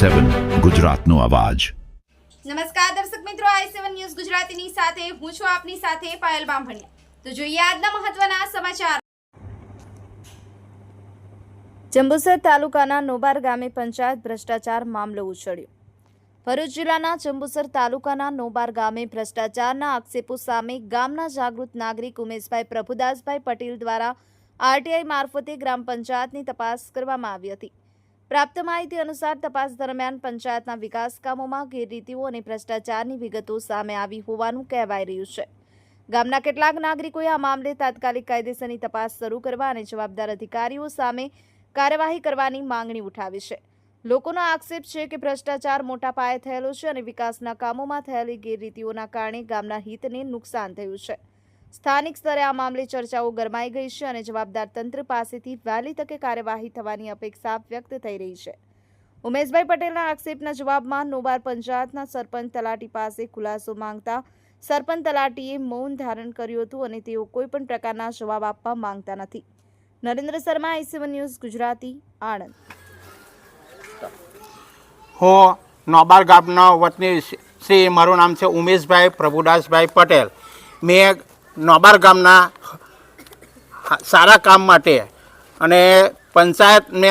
i7 ગુજરાતનો અવાજ। નમસ્કાર દર્શક મિત્રો, i7 ન્યૂઝ ગુજરાતીની સાથે હું છું આપની સાથે પાયલ બામભણિયા। તો જોઈએ આજના મહત્વના સમાચાર। જંબુસર તાલુકાના નોબાર ગામે પંચાયત ભ્રષ્ટાચાર મામલો ઉછળ્યો। ભરૂચ જિલ્લાના જંબુસર તાલુકાના નોબાર ગામે ભ્રષ્ટાચારના આક્ષેપો સામે ગામના જાગૃત નાગરિક ઉમેશભાઈ પ્રભુદાસભાઈ પટેલ દ્વારા આરટીઆઈ મારફતે ગ્રામ પંચાયતની તપાસ કરવામાં આવી હતી। પ્રાપ્ત માહિતી અનુસાર તપાસ દરમિયાન પંચાયતના વિકાસ કામોમાં ગેરરીતિઓ અને ભ્રષ્ટાચારની વિગતો સામે આવી હોવાનું કહેવાઈ રહ્યું છે। ગામના કેટલાક નાગરિકોએ આ મામલે તાત્કાલિક કાયદેસરની તપાસ શરૂ કરવા અને જવાબદાર અધિકારીઓ સામે કાર્યવાહી કરવાની માંગણી ઉઠાવી છે। લોકોનો આક્ષેપ છે કે ભ્રષ્ટાચાર મોટા પાયે થયેલો છે અને વિકાસના કામોમાં થયેલી ગેરરીતિઓના કારણે ગામના હિતને નુકસાન થયું છે। સ્થાનિક સ્તરે આ મામલે ચર્ચાઓ ગરમાઈ ગઈ છે અને જવાબદાર તંત્ર પાસેથી વહેલી તકે કાર્યવાહી થવાની અપેક્ષા વ્યક્ત થઈ રહી છે। ઉમેશભાઈ પટેલના આક્ષેપના જવાબમાં નોબાર પંચાયતના સરપંચ તલાટી પાસે ખુલાસો માંગતા સરપંચ તલાટીએ મૌન ધારણ કર્યું હતું અને તેઓ કોઈપણ પ્રકારના જવાબ આપવા માંગતા નથી। Narendra Sharma, i7 news Gujarati, Anand. હું નોબાર ગામનો વતની શ્રી મારું નામ છે ઉમેશભાઈ પ્રભુદાસભાઈ પટેલ। મેં નોબાર ગામના સારા કામ માટે અને પંચાયતને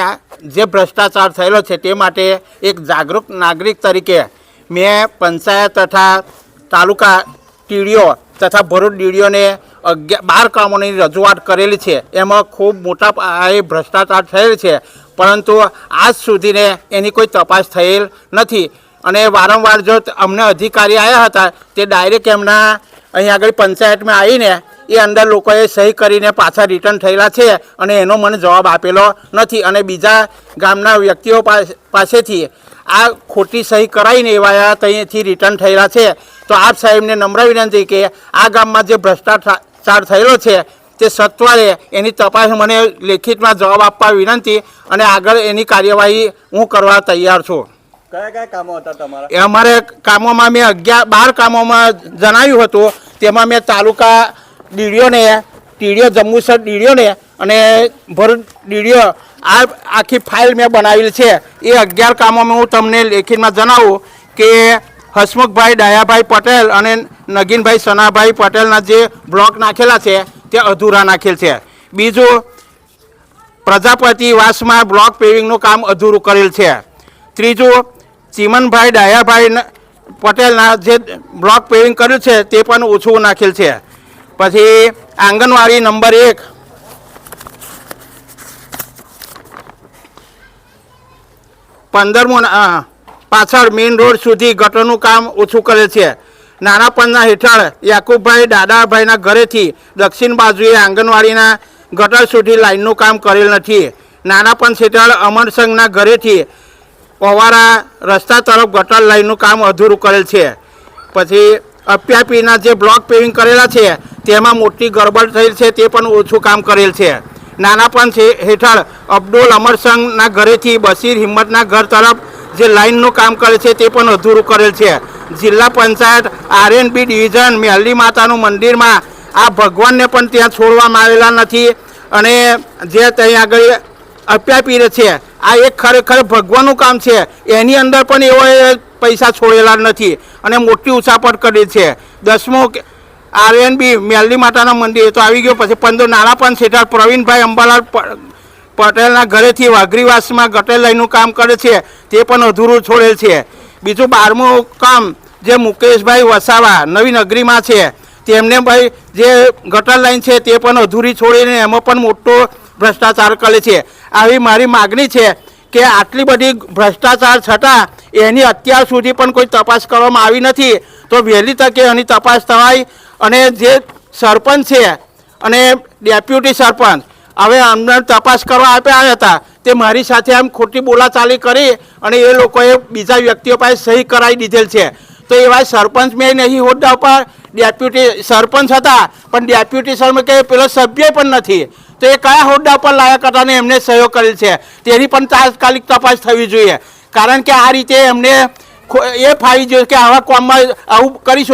જે ભ્રષ્ટાચાર થયેલો છે તે માટે એક જાગૃત નાગરિક તરીકે મેં પંચાયત તથા તાલુકા ટીડીઓ તથા ભરૂચ ડીડીઓને 12 કામોની રજૂઆત કરેલી છે। એમાં ખૂબ મોટા પાયે ભ્રષ્ટાચાર થયેલ છે, પરંતુ આજ સુધીને એની કોઈ તપાસ થયેલ નથી અને વારંવાર જો અમને અધિકારી આવ્યા હતા તે ડાયરેક્ટ એમના અહીં આગળ પંચાયતમાં આવીને એ અંદર લોકોએ સહી કરીને પાછા રિટર્ન થયેલા છે અને એનો મને જવાબ આપેલો નથી અને બીજા ગામના વ્યક્તિઓ પાસેથી આ ખોટી સહી કરાવીને એવા ત્યાંથી રિટર્ન થયેલા છે। તો આપ સાહેબને નમ્ર વિનંતી કે આ ગામમાં જે ભ્રષ્ટાચાર થયેલો છે તે સત્વરે એની તપાસ મને લેખિતમાં જવાબ આપવા વિનંતી અને આગળ એની કાર્યવાહી હું કરવા તૈયાર છું। કયા કામો હતા તમારા? અમારે કામોમાં મેં 12 કામોમાં જણાવ્યું હતું। તેમાં મેં તાલુકા ડીડીઓને, ટીડીઓ જંબુસર ડીડીઓને અને ભરૂચ ડીડીઓ આ આખી ફાઇલ મેં બનાવેલી છે। એ 11 કામોમાં હું તમને લેખિતમાં જણાવું કે હસમુખભાઈ ડાયાભાઈ પટેલ અને નગીનભાઈ સનાભાઈ પટેલના જે બ્લોક નાખેલા છે તે અધૂરા નાખેલ છે। બીજું, પ્રજાપતિ વાસમાં બ્લોક પેવિંગનું કામ અધૂરું કરેલ છે। ત્રીજું, ચીમનભાઈ ડાયાભાઈ પટેલના જે બ્લોક પેવિંગ કર્યું છે તે પણ ઓછું નાખેલ છે। પછી આંગણવાડી નંબર 1 15મું પાછળ મેઇન રોડ સુધી ગટરનું કામ ઓછું કરેલ છે। નાના પન્ના હેઠળ યાકુબભાઈ દાદાભાઈના ઘરેથી દક્ષિણ બાજુએ આંગણવાડીના ગટર સુધી લાઇનનું કામ કરેલ નથી। નાના પંચ હેઠળ અમરસંગના ઘરેથી ઓવારા રસ્તા તરફ ગટર લાઇનનું કામ અધૂરું કરેલ છે। પછી અપ્યાપીના જે બ્લોક પેવિંગ કરેલા છે તેમાં મોટી ગરબડ થયેલ છે, તે પણ ઓછું કામ કરેલ છે। નાના પંચ હેઠળ અબ્દુલ અમરસંગના ઘરેથી બશીર હિંમતના ઘર તરફ જે લાઇનનું કામ કરે છે તે પણ અધૂરું કરેલ છે। જિલ્લા પંચાયત RNB ડિવિઝન મેલડી માતાનું મંદિરમાં આ ભગવાનને પણ ત્યાં છોડવામાં આવેલા નથી અને જે ત્યાં આગળ અપ્યાપીર છે આ એક ખરેખર ભગવાનનું કામ છે, એની અંદર પણ એવો પૈસા છોડેલા નથી અને મોટી ઉછાપટ કરી છે। 10મું RNB મેલડી માતાના મંદિર તો આવી ગયો। પછી 15 નાના પંચ હેઠળ પ્રવીણભાઈ અંબાલાલ પટેલના ઘરેથી વાઘરીવાસમાં ગટર લાઈનનું કામ કરે છે તે પણ અધૂરું છોડેલ છે। બીજું 12મું કામ જે મુકેશભાઈ વસાવા નવી નગરીમાં છે તેમને ભાઈ જે ગટર લાઈન છે તે પણ અધૂરી છોડીને એમાં પણ મોટો ભ્રષ્ટાચાર કરે છે। આવી મારી માગણી છે કે આટલી બધી ભ્રષ્ટાચાર છતાં એની અત્યાર સુધી પણ કોઈ તપાસ કરવામાં આવી નથી, તો વહેલી તકે એની તપાસ થવાય અને જે સરપંચ છે અને ડેપ્યુટી સરપંચ હવે અમને તપાસ કરવા આપ્યા હતા તે મારી સાથે આમ ખોટી બોલાચાલી કરી અને એ લોકોએ બીજા વ્યક્તિઓ પાસે સહી કરાવી દીધેલ છે। તો એવા સરપંચ મેં નહીં હોદ્દા ઉપર ડેપ્યુટી સરપંચ હતા પણ ડેપ્યુટી સરપંચ કે પેલો સભ્ય પણ નથી, તો એ કયા હોદ્દા પર લાયક હતા ને એમને સહયોગ કરેલ છે તેની પણ તાત્કાલિક તપાસ થવી જોઈએ। કારણ કે આ રીતે એમને એ ફાવી જોઈએ કે આવા કામમાં આવું કરીશું